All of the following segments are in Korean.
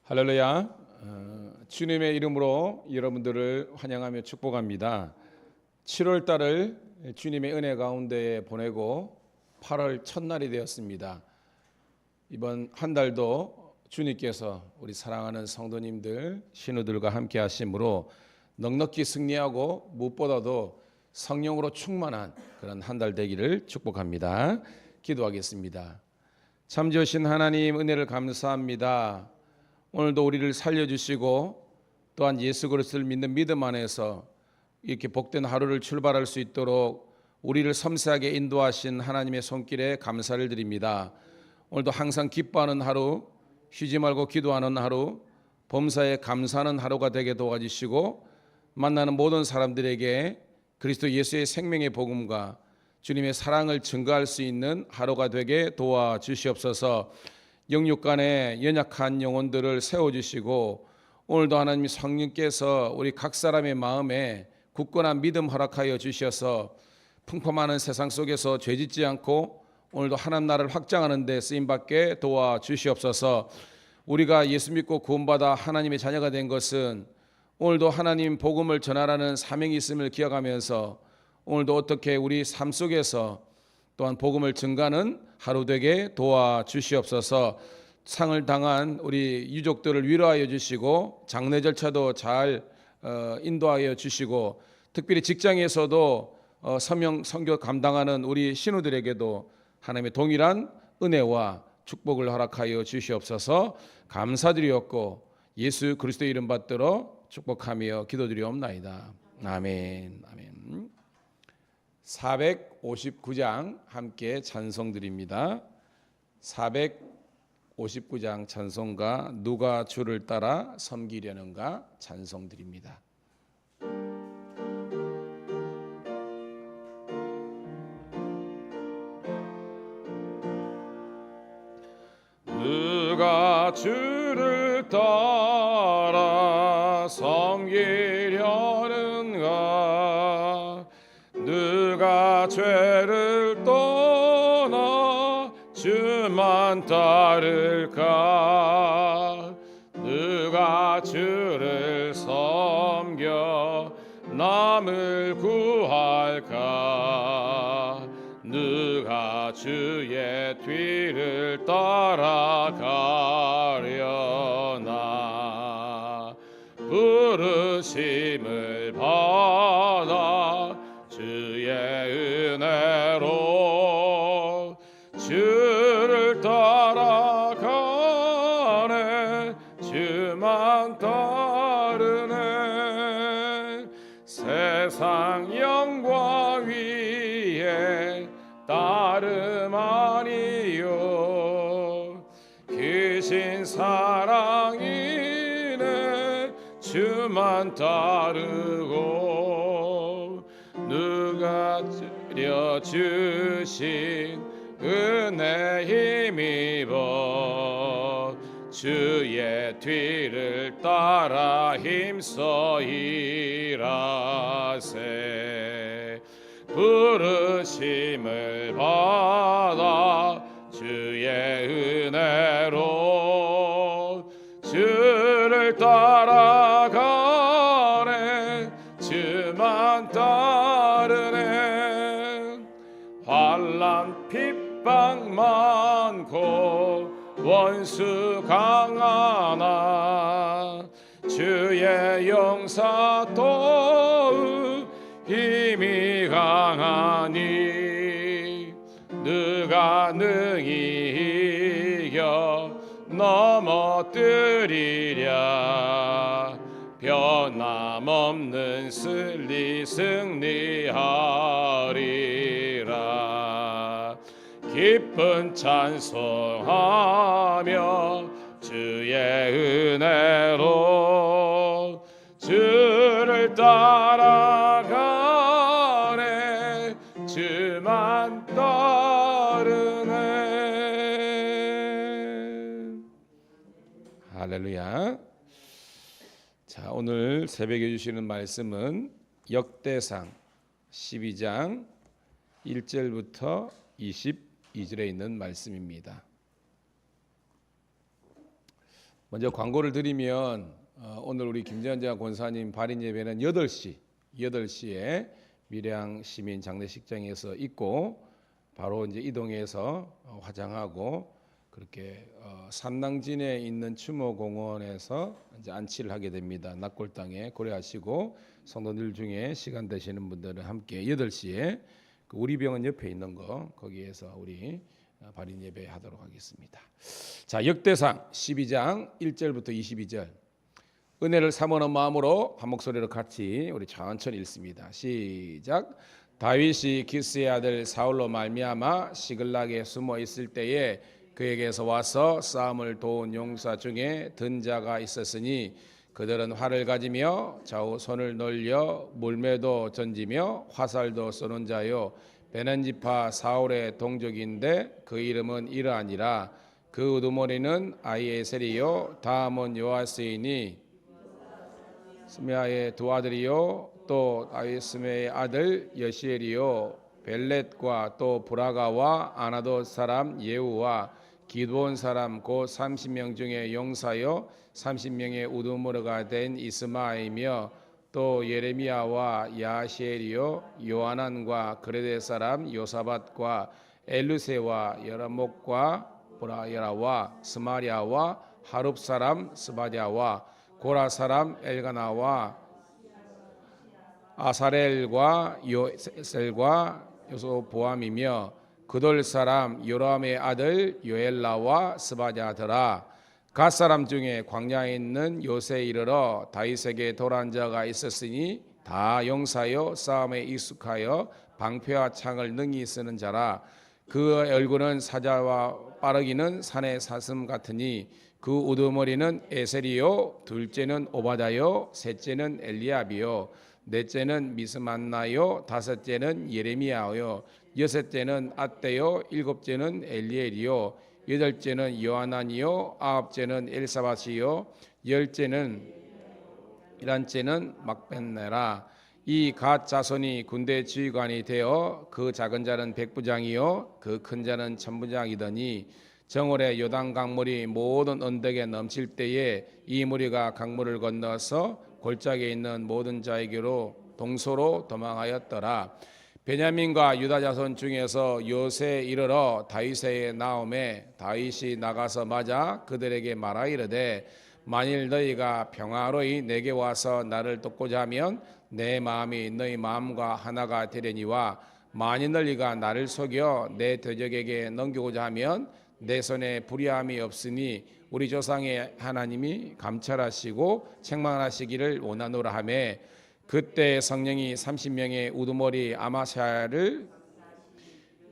할렐루야. 주님의 이름으로 여러분들을 환영하며 축복합니다. 7월 달을 주님의 은혜 가운데 보내고 8월 첫날이 되었습니다. 이번 한 달도 주님께서 우리 사랑하는 성도님들, 신우들과 함께 하심으로 넉넉히 승리하고 무엇보다도 성령으로 충만한 그런 한 달 되기를 축복합니다. 기도하겠습니다. 참 좋으신 하나님, 은혜를 감사합니다. 오늘도 우리를 살려주시고 또한 예수 그리스도를 믿는 믿음 안에서 이렇게 복된 하루를 출발할 수 있도록 우리를 섬세하게 인도하신 하나님의 손길에 감사를 드립니다. 오늘도 항상 기뻐하는 하루, 쉬지 말고 기도하는 하루, 범사에 감사하는 하루가 되게 도와주시고 만나는 모든 사람들에게 그리스도 예수의 생명의 복음과 주님의 사랑을 증거할 수 있는 하루가 되게 도와주시옵소서. 영육간의 연약한 영혼들을 세워주시고 오늘도 하나님 성령께서 우리 각 사람의 마음에 굳건한 믿음 허락하여 주셔서 풍파많은 세상 속에서 죄짓지 않고 오늘도 하나님 나라를 확장하는 데 쓰임받게 도와주시옵소서. 우리가 예수 믿고 구원받아 하나님의 자녀가 된 것은 오늘도 하나님 복음을 전하라는 사명이 있음을 기억하면서 오늘도 어떻게 우리 삶 속에서 또한 복음을 증가하는 하루 되게 도와주시옵소서. 상을 당한 우리 유족들을 위로하여 주시고 장례 절차도 잘 인도하여 주시고 특별히 직장에서도 서명 선교 감당하는 우리 신우들에게도 하나님의 동일한 은혜와 축복을 허락하여 주시옵소서. 감사드리옵고 예수 그리스도의 이름 받들어 축복하며 기도드리옵나이다. 아멘. 아멘. 459장 함께 찬송 드립니다. 459장 찬송가 누가 주를 따라 섬기려는가 찬송 드립니다. 누가 주를 따라 섬기려는가 누가 죄를 떠나 주만 따를까 누가 주를 섬겨 남을 구할까 누가 주의 뒤를 따라가려나 부르심을 받아 주의 은혜로 주를 따라가네 주만 따르네 세상 영광 위에 따름 아니요 크신 사랑이네 주만 따르고 누가 주신 은혜 힘입어 주의 뒤를 따라 힘써 일하세 부르심을 받아 주의 은혜로 주를 따라가네 주만 따르네 환난 핍박 많고 원수 강하나 주의 용사 도우 힘이 강하니 누가 능히 이겨 넘어뜨리랴 변함없는 승리하리라 기쁜 찬송하며 주의 은혜로 주를 따라가네 주만 따르네. 할렐루야. 자, 오늘 새벽에 주시는 말씀은 역대상 12장 1절부터 22절에 있는 말씀입니다. 먼저 광고를 드리면 오늘 우리 김전자 권사님 발인 예배는 8시에 밀양 시민 장례식장에서 있고 바로 이제 이동해서 화장하고 그렇게 산낭진에 있는 추모공원에서 이제 안치를 하게 됩니다. 낙골당에 고려하시고 성도들 중에 시간 되시는 분들은 함께 8시에 그 우리 병원 옆에 있는 거 거기에서 우리 발인 예배 하도록 하겠습니다. 자, 역대상 12장 1절부터 22절 은혜를 사모하는 마음으로 한 목소리로 같이 우리 천천히 읽습니다. 시작. 다윗이 기스의 아들 사울로 말미암아 시글락에 숨어 있을 때에 그에게서 와서 싸움을 도운 용사 중에 든 자가 있었으니 그들은 활을 가지며 좌우 손을 놀려 물매도 던지며 화살도 쏘는 자요 베넨지파 사울의 동족인데 그 이름은 이러하니라. 그 우두머리는 아히에셀이요 다음은 요아스이니 스메아의 두 아들이요 또 아히스메의 아들 여시엘이요 벨렛과 또 브라가와 아나도 사람 예후와 기드온 사람 곧 30명 중에 용사요 30명의 우두머리가 된 이스마이며 또 예레미야와 야시엘이요 요하난과 그레데 사람 요사밧과 엘루세와 여라목과 보라야라와 스마리아와 하룹 사람 스바디아와 고라 사람 엘가나와 아사렐과 요셀과 요소보암이며 그돌 사람 요람의 아들 요엘라와 스바디아더라. 갓 사람 중에 광야에 있는 요새에 이르러 다윗에게 돌아온 자가 있었으니 다 용사요 싸움에 익숙하여 방패와 창을 능히 쓰는 자라. 그 얼굴은 사자와 빠르기는 산의 사슴 같으니 그 우두머리는 에셀이요 둘째는 오바다요 셋째는 엘리압이요 넷째는 미스만나요 다섯째는 예레미야요 여섯째는 앗대요 일곱째는 엘리엘이요 여덟째는 요하난이요 아홉째는 엘사밧이요 열째는 일한째는 막벤네라. 이 갓 자손이 군대 지휘관이 되어 그 작은 자는 백부장이요 그 큰 자는 천부장이더니 정월에 요단 강물이 모든 언덕에 넘칠 때에 이 무리가 강물을 건너서 골짜기에 있는 모든 자에게로 동서로 도망하였더라. 베냐민과 유다 자손 중에서 요새에 이르러 다윗에 나오매 다윗이 나가서 맞아 그들에게 말하 이르되 만일 너희가 평화로이 내게 와서 나를 돕고자 하면 내 마음이 너희 마음과 하나가 되려니와 만일 너희가 나를 속여 내 대적에게 넘기고자 하면 내 손에 불의함이 없으니 우리 조상의 하나님이 감찰하시고 책망하시기를 원하노라 하매 그때 성령이 30명의 우두머리 아마샤를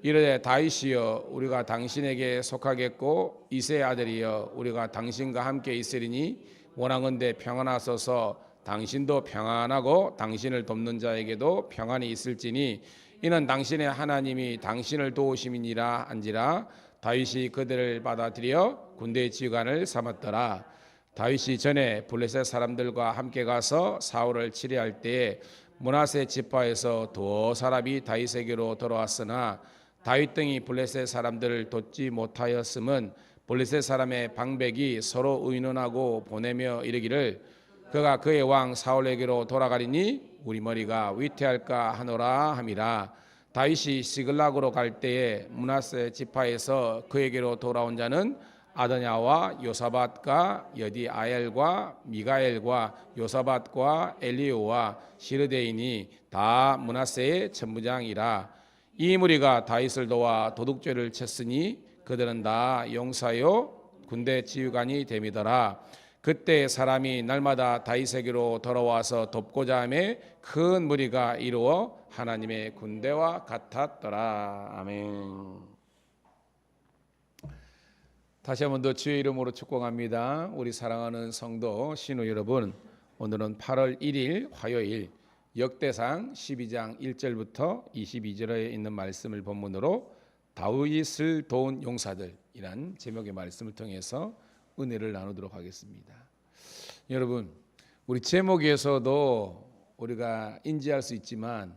이르되 다윗이여 우리가 당신에게 속하겠고 이새의 아들이여 우리가 당신과 함께 있으리니 원하건대 평안하소서. 당신도 평안하고 당신을 돕는 자에게도 평안이 있을지니 이는 당신의 하나님이 당신을 도우심이니라 한지라. 다윗이 그들을 받아들여 군대 지휘관을 삼았더라. 다윗이 전에 블레셋 사람들과 함께 가서 사울을 치려할 때에 므낫세 지파에서 두 사람이 다윗에게로 돌아왔으나 다윗 등이 블레셋 사람들을 돕지 못하였음은 블레셋 사람의 방백이 서로 의논하고 보내며 이르기를 그가 그의 왕 사울에게로 돌아가리니 우리 머리가 위태할까 하노라 함이라. 다윗이 시글락으로 갈 때에 므낫세 지파에서 그에게로 돌아온 자는 아드냐와 요사밧과 여디아엘과 미가엘과 요사밧과 엘리오와 시르데인이 다 므낫세의 천부장이라. 이 무리가 다윗을 도와 도둑죄를 쳤으니 그들은 다 용사요 군대 지휘관이 됨이더라. 그때 사람이 날마다 다윗에게로 돌아와서 돕고자 하며 큰 무리가 이루어 하나님의 군대와 같았더라. 아멘. 다시 한 번 더 주의 이름으로 축복합니다. 우리 사랑하는 성도 신우 여러분, 오늘은 8월 1일 화요일 역대상 12장 1절부터 22절에 있는 말씀을 본문으로 다윗을 도운 용사들이란 제목의 말씀을 통해서 은혜를 나누도록 하겠습니다. 여러분, 우리 제목에서도 우리가 인지할 수 있지만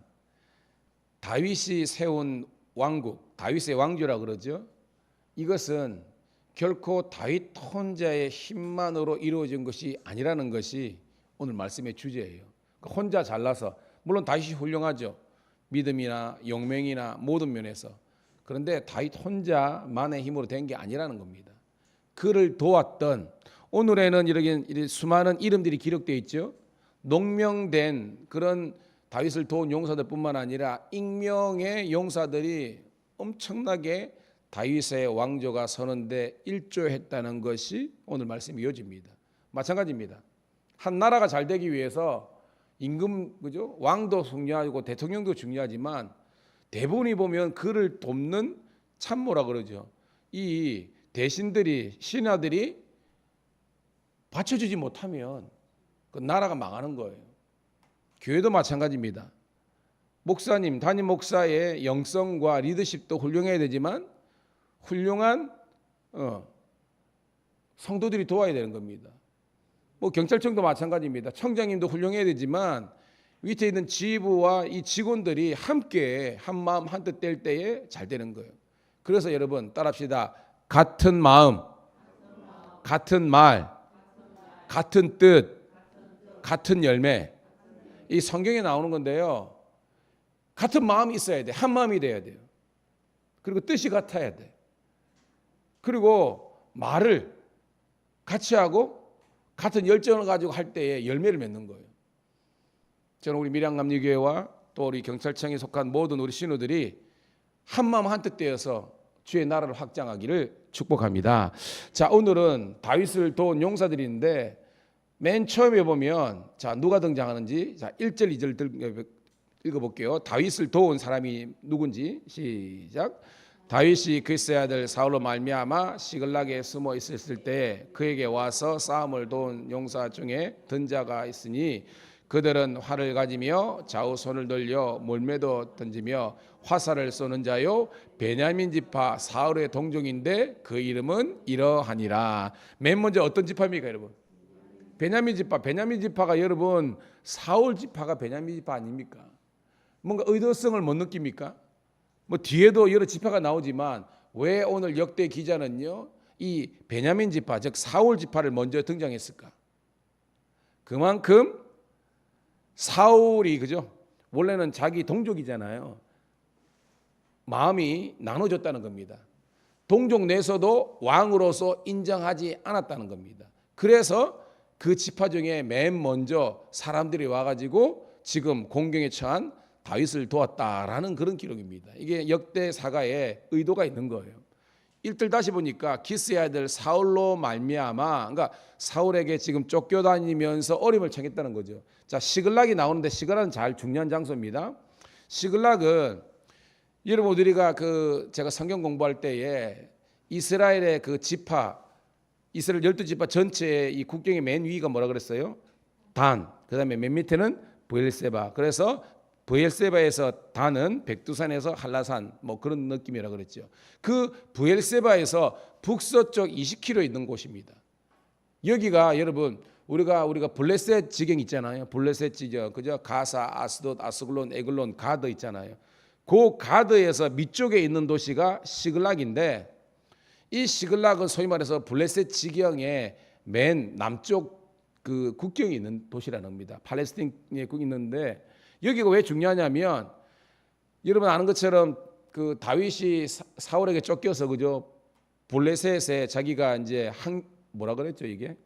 다윗이 세운 왕국, 다윗의 왕조라 그러죠. 이것은 결코 다윗 혼자의 힘만으로 이루어진 것이 아니라는 것이 오늘 말씀의 주제예요. 혼자 잘나서, 물론 다윗이 훌륭하죠. 믿음이나 용맹이나 모든 면에서. 그런데 다윗 혼자만의 힘으로 된 게 아니라는 겁니다. 그를 도왔던, 오늘에는 이렇게 수많은 이름들이 기록되어 있죠. 농명된 그런 다윗을 도운 용사들뿐만 아니라 익명의 용사들이 엄청나게 다윗의 왕조가 서는데 일조했다는 것이 오늘 말씀이 이어집니다. 마찬가지입니다. 한 나라가 잘 되기 위해서 임금, 그죠? 왕도 중요하고 대통령도 중요하지만 대부분이 보면 그를 돕는 참모라 그러죠. 이 대신들이, 신하들이 받쳐주지 못하면 그 나라가 망하는 거예요. 교회도 마찬가지입니다. 목사님, 담임 목사의 영성과 리더십도 훌륭해야 되지만 훌륭한 성도들이 도와야 되는 겁니다. 뭐 경찰청도 마찬가지입니다. 청장님도 훌륭해야 되지만 밑에 있는 지휘부와 이 직원들이 함께 한 마음 한 뜻 될 때에 잘 되는 거예요. 그래서 여러분 따라합시다. 같은 마음, 같은 말, 같은 뜻, 같은 열매. 이 성경에 나오는 건데요. 같은 마음이 있어야 돼. 한 마음이 돼야 돼요. 그리고 뜻이 같아야 돼. 그리고 말을 같이 하고 같은 열정을 가지고 할 때에 열매를 맺는 거예요. 저는 우리 밀양감리교회와 또 우리 경찰청에 속한 모든 우리 신우들이 한 마음 한 뜻 되어서 주의 나라를 확장하기를 축복합니다. 자, 오늘은 다윗을 도운 용사들인데 맨 처음에 보면 자, 누가 등장하는지 자, 1절 2절 읽어볼게요. 다윗을 도운 사람이 누군지 시작. 다윗이 그이스의 아들 사울로 말미암아 시글락에 숨어 있었을 때 그에게 와서 싸움을 도운 용사 중에 든 자가 있으니 그들은 활을 가지며 좌우 손을 돌려 몰매도 던지며 화살을 쏘는 자요 베냐민 지파 사울의 동족인데 그 이름은 이러하니라. 맨 먼저 어떤 지파입니까 여러분? 베냐민 지파. 베냐민 지파가 여러분 사울 지파가 베냐민 지파 아닙니까? 뭔가 의도성을 못 느낍니까? 뭐 뒤에도 여러 지파가 나오지만 왜 오늘 역대 기자는요 이 베냐민 지파 즉 사울 지파를 먼저 등장했을까? 그만큼 사울이 그죠? 원래는 자기 동족이잖아요. 마음이 나눠졌다는 겁니다. 동족 내에서도 왕으로서 인정하지 않았다는 겁니다. 그래서 그 지파 중에 맨 먼저 사람들이 와가지고 지금 공경에 처한 다윗을 도왔다라는 그런 기록입니다. 이게 역대사가에 의도가 있는 거예요. 1절 다시 보니까 기스의 아들 사울로 말미암아, 그러니까 사울에게 지금 쫓겨다니면서 어림을 청했다는 거죠. 자, 시글락이 나오는데 시글락은 잘 중요한 장소입니다. 시글락은 여러분 우리가 제가 성경 공부할 때에 이스라엘의 그 지파, 이스라엘 12지파 전체의 이 국경의 맨 위가 뭐라 그랬어요? 단. 그다음에 맨 밑에는 브엘세바. 그래서 브엘세바에서 단은 백두산에서 한라산 뭐 그런 느낌이라 그랬죠. 그 브엘세바에서 북서쪽 20km 있는 곳입니다. 여기가 여러분 우리가 블레셋 지경 있잖아요. 블레셋 지경 그죠? 가사, 아스돗, 아스글론, 에글론, 가드 있잖아요. 그 가드에서 밑쪽에 있는 도시가 시글락인데 이 시글락은 소위 말해서 블레셋 지경의 맨 남쪽 그 국경이 있는 도시라는 겁니다. 팔레스틴에 국이 있는데 여기가 왜 중요하냐면 여러분 아는 것처럼 그 다윗이 사울에게 쫓겨서 그죠? 블레셋에 자기가 이제 뭐라 그랬죠 이게?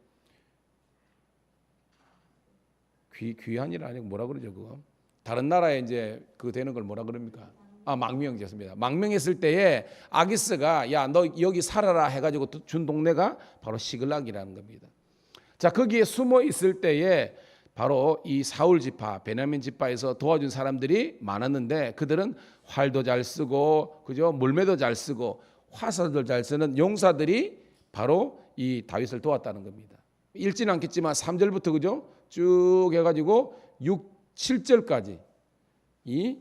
귀환이라 아니고 뭐라 그러죠 그거? 다른 나라에 이제 그 되는 걸 뭐라 그럽니까? 망명했습니다. 망명했을 때에 아기스가 야 너 여기 살아라 해가지고 준 동네가 바로 시글락이라는 겁니다. 자 거기에 숨어 있을 때에 바로 이 사울 지파, 베냐민 지파에서 도와준 사람들이 많았는데 그들은 활도 잘 쓰고 그죠? 물매도 잘 쓰고 화살도 잘 쓰는 용사들이 바로 이 다윗을 도왔다는 겁니다. 읽지는 않겠지만 3절부터 그죠? 쭉 해가지고 6, 7절까지 이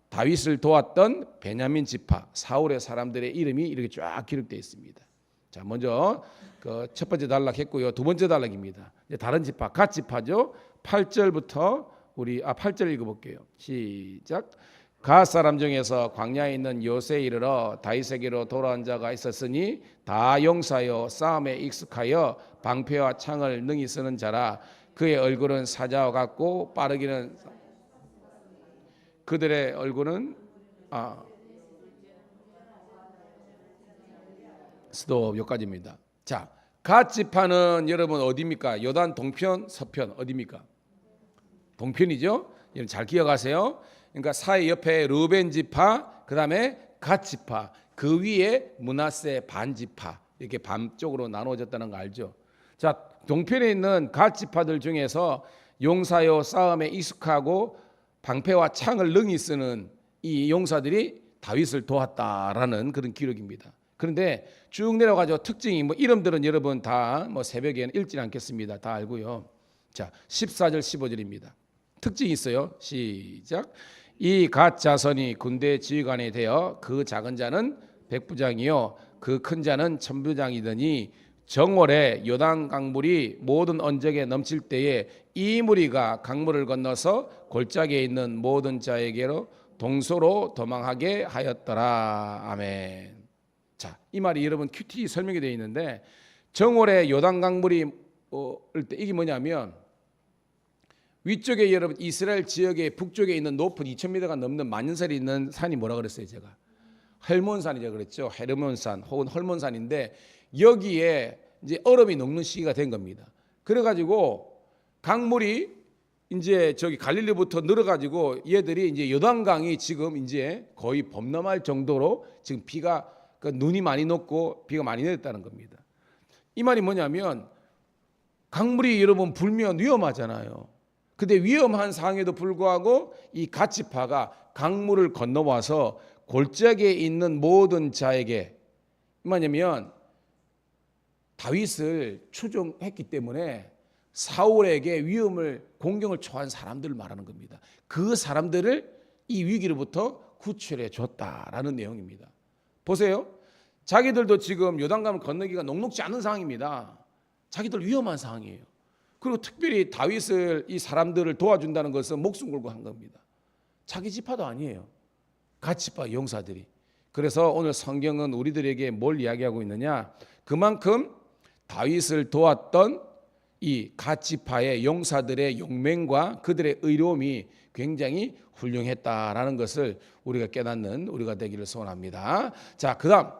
다윗을 도왔던 베냐민 지파 사울의 사람들의 이름이 이렇게 쫙 기록되어 있습니다. 자, 먼저 그 첫 번째 단락했고요. 두 번째 단락입니다. 이제 다른 지파, 갓 지파죠. 8절부터 우리 8절 읽어볼게요. 시작. 갓 사람 중에서 광야에 있는 요새에 이르러 다윗에게로 돌아온 자가 있었으니 다 용사여 싸움에 익숙하여 방패와 창을 능히 쓰는 자라. 그의 얼굴은 사자와 같고 빠르기는 그들의 얼굴은 스톱 여기까지입니다. 자, 갓 지파는 여러분 어디입니까? 요단 동편, 서편 어디입니까? 동편이죠. 여러분 잘 기억하세요. 그러니까 사이 옆에 르벤 지파, 그 다음에 갓 지파, 그 위에 므낫세 반 지파 이렇게 반쪽으로 나누어졌다는 거 알죠? 자, 동편에 있는 갓 지파들 중에서 용사요 싸움에 익숙하고 방패와 창을 능히 쓰는 이 용사들이 다윗을 도왔다라는 그런 기록입니다. 그런데 쭉 내려가죠. 특징이 뭐 이름들은 여러분 다 뭐 새벽에는 읽지 않겠습니다. 다 알고요. 자, 14절 15절입니다. 특징이 있어요. 시작. 이 갓 자손이 군대 지휘관이 되어 그 작은 자는 백부장이요 그 큰 자는 천부장이더니 정월에 요단 강물이 모든 언적에 넘칠 때에 이 무리가 강물을 건너서 골짜기에 있는 모든 자에게로 동서로 도망하게 하였더라. 아멘. 자, 이 말이 여러분 큐티 설명이 되어 있는데 정월에 요단 강물이 때 이게 뭐냐면 위쪽에 여러분 이스라엘 지역의 북쪽에 있는 높은 2,000m가 넘는 만년설이 있는 산이 뭐라 그랬어요? 제가 헬몬산이죠, 그랬죠. 헤르몬산 혹은 헐몬산인데 여기에 이제 얼음이 녹는 시기가 된 겁니다. 그래가지고 강물이 이제 저기 갈릴리부터 늘어가지고 얘들이 이제 요단강이 지금 이제 거의 범람할 정도로 지금 비가 눈이 많이 녹고 비가 많이 내렸다는 겁니다. 이 말이 뭐냐면 강물이 여러분 불면 위험하잖아요. 근데 위험한 상황에도 불구하고 이 갓 지파가 강물을 건너와서 골짜기에 있는 모든 자에게 뭐냐면 다윗을 추종했기 때문에 사울에게 위험을 공경을 초한 사람들을 말하는 겁니다. 그 사람들을 이 위기로부터 구출해 줬다라는 내용입니다. 보세요. 자기들도 지금 요단강을 건너기가 녹록지 않은 상황입니다. 자기들 위험한 상황이에요. 그리고 특별히 다윗을 이 사람들을 도와준다는 것은 목숨 걸고 한 겁니다. 자기 지파도 아니에요. 갓 지파 용사들이. 그래서 오늘 성경은 우리들에게 뭘 이야기하고 있느냐? 그만큼 다윗을 도왔던 이 갓 지파의 용사들의 용맹과 그들의 의로움이 굉장히 훌륭했다라는 것을 우리가 깨닫는 우리가 되기를 소원합니다. 자, 그다음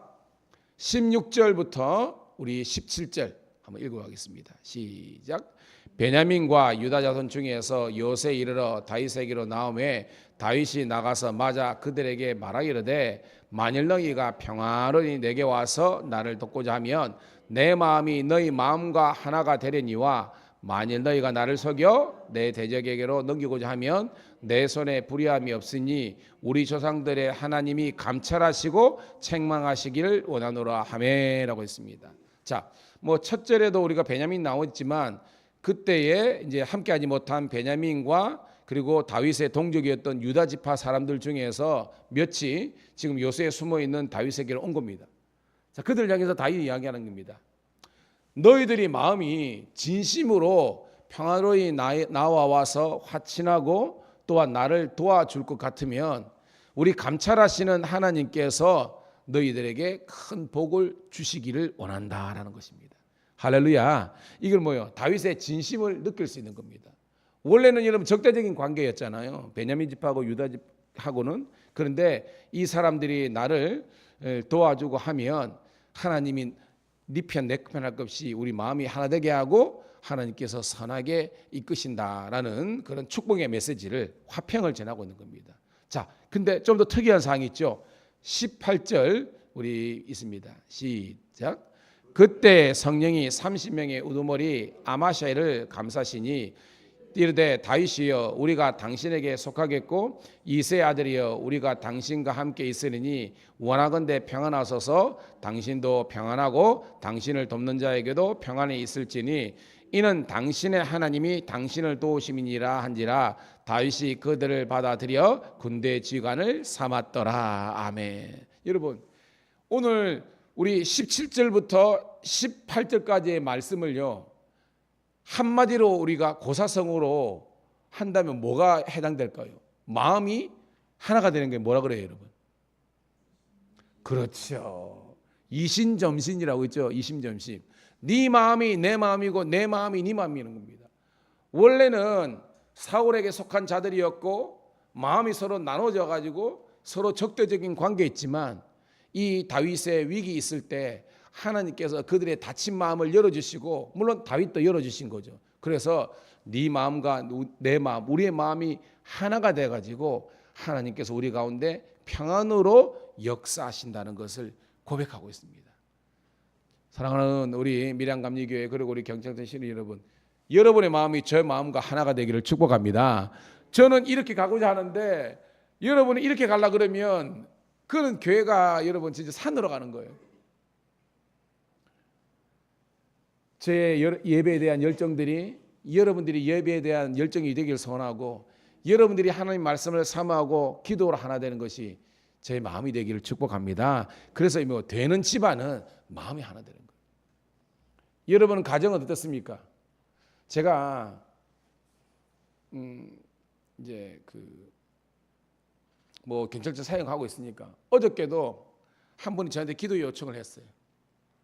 16절부터 우리 17절 한번 읽어가겠습니다. 시작. 베냐민과 유다 자손 중에서 요새 이르러 다윗에게로 나오매 다윗이 나가서 맞아 그들에게 말하기르되 만일 너희가 평화로이 내게 와서 나를 돕고자 하면 내 마음이 너희 마음과 하나가 되려니와 만일 너희가 나를 속여 내 대적에게로 넘기고자 하면 내 손에 불의함이 없으니 우리 조상들의 하나님이 감찰하시고 책망하시기를 원하노라 하매라고 했습니다. 자, 뭐 첫 절에도 우리가 베냐민 나왔지만 그때에 이제 함께하지 못한 베냐민과 그리고 다윗의 동족이었던 유다 지파 사람들 중에서 몇이 지금 요새에 숨어 있는 다윗에게로 온 겁니다. 자, 그들 향해서 다윗이 이야기하는 겁니다. 너희들이 마음이 진심으로 평화로이 나와 와서 화친하고 또한 나를 도와줄 것 같으면 우리 감찰하시는 하나님께서 너희들에게 큰 복을 주시기를 원한다라는 것입니다. 할렐루야. 이걸 뭐요? 다윗의 진심을 느낄 수 있는 겁니다. 원래는 여러분 적대적인 관계였잖아요. 베냐민 집하고 유다 집하고는. 그런데 이 사람들이 나를 도와주고 하면 하나님이 네 편 내 편 할 것 없이 우리 마음이 하나 되게 하고 하나님께서 선하게 이끄신다라는 그런 축복의 메시지를 화평을 전하고 있는 겁니다. 자, 근데 좀 더 특이한 사항이 있죠. 18절 우리 있습니다. 시작. 그때 성령이 30명의 우두머리 아마샤를 감사시니 이르되 다윗이여 우리가 당신에게 속하겠고 이세 아들이여 우리가 당신과 함께 있으리니 원하건대 평안하소서. 당신도 평안하고 당신을 돕는 자에게도 평안이 있을지니 이는 당신의 하나님이 당신을 도우심이니라 한지라. 다윗이 그들을 받아들여 군대 지휘관을 삼았더라. 아멘. 여러분, 오늘 우리 17절부터 18절까지의 말씀을요 한마디로 우리가 고사성어로 한다면 뭐가 해당될까요? 마음이 하나가 되는 게 뭐라 그래요, 여러분? 그렇죠. 이신점신이라고 있죠. 이심점신. 네 마음이 내 마음이고 내 마음이 네 마음이는 겁니다. 원래는 사울에게 속한 자들이었고 마음이 서로 나눠져 가지고 서로 적대적인 관계였지만 이 다윗의 위기 있을 때 하나님께서 그들의 닫힌 마음을 열어주시고, 물론 다윗도 열어주신 거죠. 그래서 네 마음과 내 마음, 우리의 마음이 하나가 돼가지고 하나님께서 우리 가운데 평안으로 역사하신다는 것을 고백하고 있습니다. 사랑하는 우리 밀양감리교회 그리고 우리 경창천 신의 여러분, 여러분의 마음이 저 마음과 하나가 되기를 축복합니다. 저는 이렇게 가고자 하는데 여러분이 이렇게 가려고 그러면 그는 교회가 여러분 진짜 산으로 가는 거예요. 제 예배에 대한 열정들이 여러분들이 예배에 대한 열정이 되길 소원하고, 여러분들이 하나님 말씀을 사모하고 기도로 하나 되는 것이 제 마음이 되기를 축복합니다. 그래서 뭐 되는 집안은 마음이 하나 되는 거예요. 여러분은 가정은 어떻습니까? 제가 이제 뭐 경찰서 사용하고 있으니까 어저께도 한 분이 저한테 기도 요청을 했어요.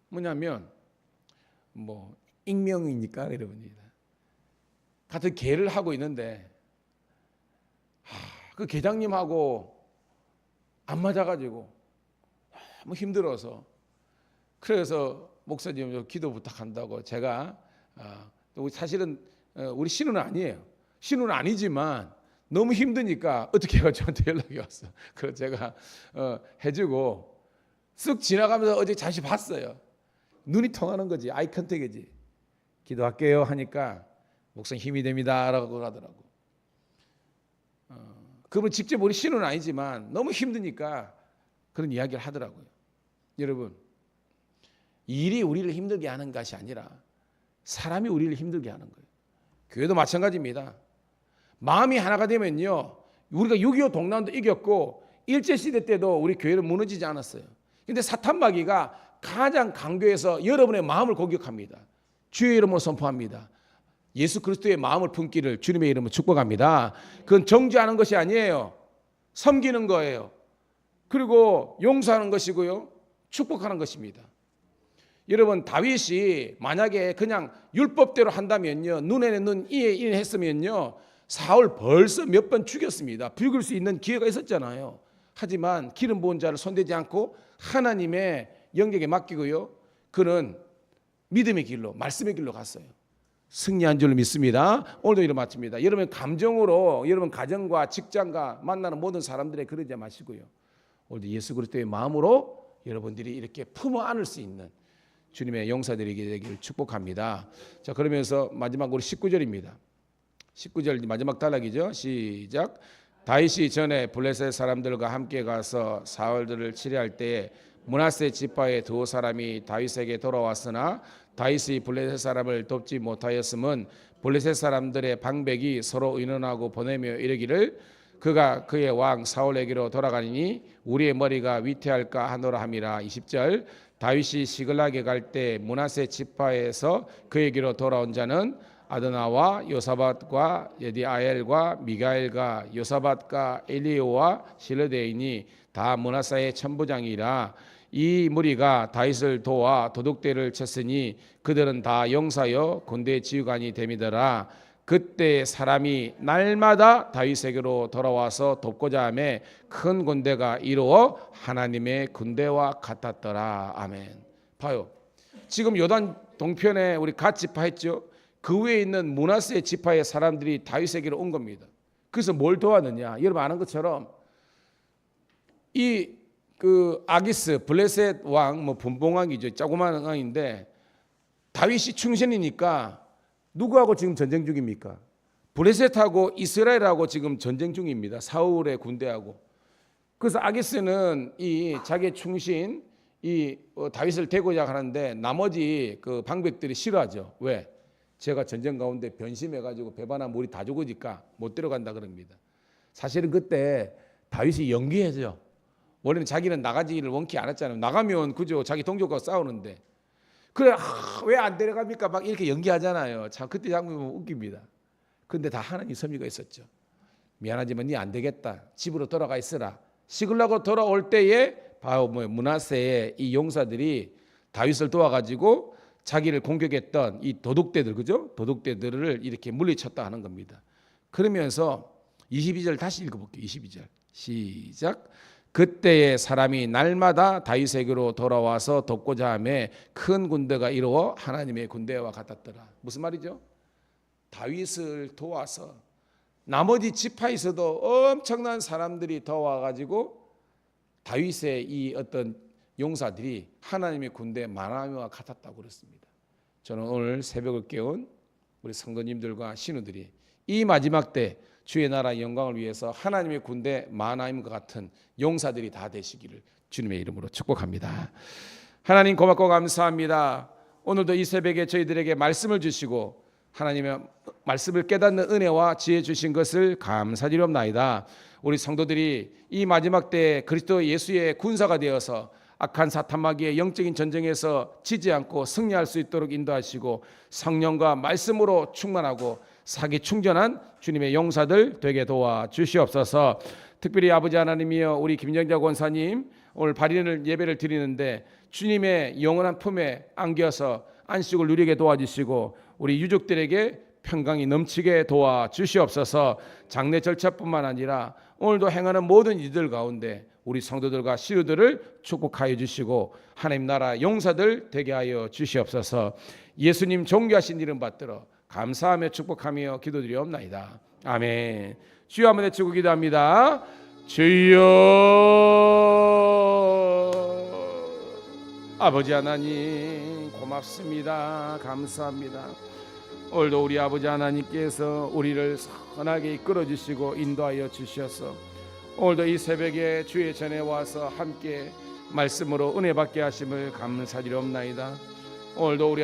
뭐냐면 뭐 익명이니까 여러분입니다. 같은 계를 하고 있는데 그 계장님하고 안 맞아가지고 너무 힘들어서, 그래서 목사님 기도 부탁한다고 제가 사실은 우리 신우는 아니에요. 신우는 아니지만 너무 힘드니까 어떻게 해가 저한테 연락이 왔어. 그래서 제가 해주고 쓱 지나가면서 어제 다시 봤어요. 눈이 통하는 거지, 아이 컨택이지. 기도할게요 하니까 목사님 힘이 됩니다 라고 하더라고. 그분 직접 우리 신우는 아니지만 너무 힘드니까 그런 이야기를 하더라고요. 여러분, 일이 우리를 힘들게 하는 것이 아니라 사람이 우리를 힘들게 하는 거예요. 교회도 마찬가지입니다. 마음이 하나가 되면요, 우리가 6.25 동란도 이겼고 일제시대 때도 우리 교회는 무너지지 않았어요. 근데 사탄마귀가 가장 강교해서 여러분의 마음을 공격합니다. 주의 이름으로 선포합니다. 예수 그리스도의 마음을 품기를 주님의 이름으로 축복합니다. 그건 정죄하는 것이 아니에요. 섬기는 거예요. 그리고 용서하는 것이고요, 축복하는 것입니다. 여러분, 다윗이 만약에 그냥 율법대로 한다면요, 눈에는 눈, 이에 이에 했으면요, 사울 벌써 몇 번 죽였습니다. 죽일 수 있는 기회가 있었잖아요. 하지만 기름 부은 자를 손대지 않고 하나님의 영역에 맡기고요, 그는 믿음의 길로, 말씀의 길로 갔어요. 승리한 줄 믿습니다. 오늘도 이를 마칩니다. 여러분 감정으로 여러분 가정과 직장과 만나는 모든 사람들에 그러지 마시고요, 오늘도 예수 그리스도의 마음으로 여러분들이 이렇게 품어 안을 수 있는 주님의 용사들이 되기를 축복합니다. 자, 그러면서 마지막 우리 19절입니다. 19절 마지막 단락이죠. 시작. 다윗이 전에 블레셋 사람들과 함께 가서 사울들을 치려할 때에 므낫세 지파의 두 사람이 다윗에게 돌아왔으나 다윗이 블레셋 사람을 돕지 못하였음은 블레셋 사람들의 방백이 서로 의논하고 보내며 이르기를 그가 그의 왕 사울에게로 돌아가니 우리의 머리가 위태할까 하노라 함이라. 20절. 다윗이 시글락에 갈 때 므낫세 지파에서 그에게로 돌아온 자는 아드나와 요사밧과 여디아엘과 미가엘과 요사밧과 엘리오와 실르데이니 다 므낫세의 천부장이라. 이 무리가 다윗을 도와 도둑대를 쳤으니 그들은 다 용사여 군대 지휘관이 됨이더라. 그때 사람이 날마다 다윗에게로 돌아와서 돕고자 하매 큰 군대가 이루어 하나님의 군대와 같았더라. 아멘. 봐요, 지금 요단 동편에 우리 갓 지파 했죠. 그 위에 있는 므낫세 지파의 사람들이 다윗에게로 온 겁니다. 그래서 뭘 도왔느냐, 여러분 아는 것처럼 아기스 블레셋 왕, 뭐 분봉왕이죠, 조그마한 왕인데 다윗이 충신이니까 누구하고 지금 전쟁 중입니까? 블레셋하고 이스라엘하고 지금 전쟁 중입니다. 사울의 군대하고. 그래서 아기스는 이 자기의 충신 다윗을 대고자 하는데 나머지 그 방백들이 싫어하죠. 왜? 제가 전쟁 가운데 변심해가지고 배반한 우리 다 죽으니까 못 데려간다 그럽니다. 사실은 그때 다윗이 연기해죠. 원래는 자기는 나가지를 원치 않았잖아요. 나가면 그죠, 자기 동족과 싸우는데 그래 왜 안 데려갑니까 막 이렇게 연기하잖아요. 참 그때 장면 보면 웃깁니다. 근데 다 하나님 섭리가 있었죠. 미안하지만 네 안 되겠다. 집으로 돌아가 있으라. 시글락으로 돌아올 때에 바로 므낫세의 이 용사들이 다윗을 도와가지고 자기를 공격했던 이 도둑대들, 그죠? 도둑대들을 이렇게 물리쳤다 하는 겁니다. 그러면서 22절 다시 읽어볼게요. 22절 시작. 그때에 사람이 날마다 다윗에게로 돌아와서 돕고자 하며 큰 군대가 이루어 하나님의 군대와 같았더라. 무슨 말이죠? 다윗을 도와서 나머지 지파에서도 엄청난 사람들이 더 와가지고 다윗의 이 어떤 용사들이 하나님의 군대 만함과 같았다고 그랬습니다. 저는 오늘 새벽을 깨운 우리 성도님들과 신우들이 이 마지막 때 주의 나라 영광을 위해서 하나님의 군대 만함과 같은 용사들이 다 되시기를 주님의 이름으로 축복합니다. 하나님 고맙고 감사합니다. 오늘도 이 새벽에 저희들에게 말씀을 주시고 하나님의 말씀을 깨닫는 은혜와 지혜 주신 것을 감사드리옵나이다. 우리 성도들이 이 마지막 때 그리스도 예수의 군사가 되어서 악한 사탄마귀의 영적인 전쟁에서 지지 않고 승리할 수 있도록 인도하시고 성령과 말씀으로 충만하고 사기 충전한 주님의 용사들 되게 도와 주시옵소서. 특별히 아버지 하나님이여, 우리 김정자 권사님 오늘 발인을 예배를 드리는데 주님의 영원한 품에 안겨서 안식을 누리게 도와주시고 우리 유족들에게 평강이 넘치게 도와주시옵소서. 장례 절차뿐만 아니라 오늘도 행하는 모든 이들 가운데 우리 성도들과 시우들을 축복하여 주시고 하나님 나라 용사들 되게 하여 주시옵소서. 예수님 존귀하신 이름 받들어 감사하며 축복하며 기도드리옵나이다. 아멘. 주여 한번 외치고 기도합니다. 주여. 아버지 하나님 고맙습니다. 감사합니다. 오늘도 우리 아버지 하나님께서 우리를 선하게 이끌어 주시고 인도하여 주셔서 오늘도 이 새벽에 주의 전에 와서 함께 말씀으로 은혜 받게 하심을 감사드리옵나이다. 오늘도 우리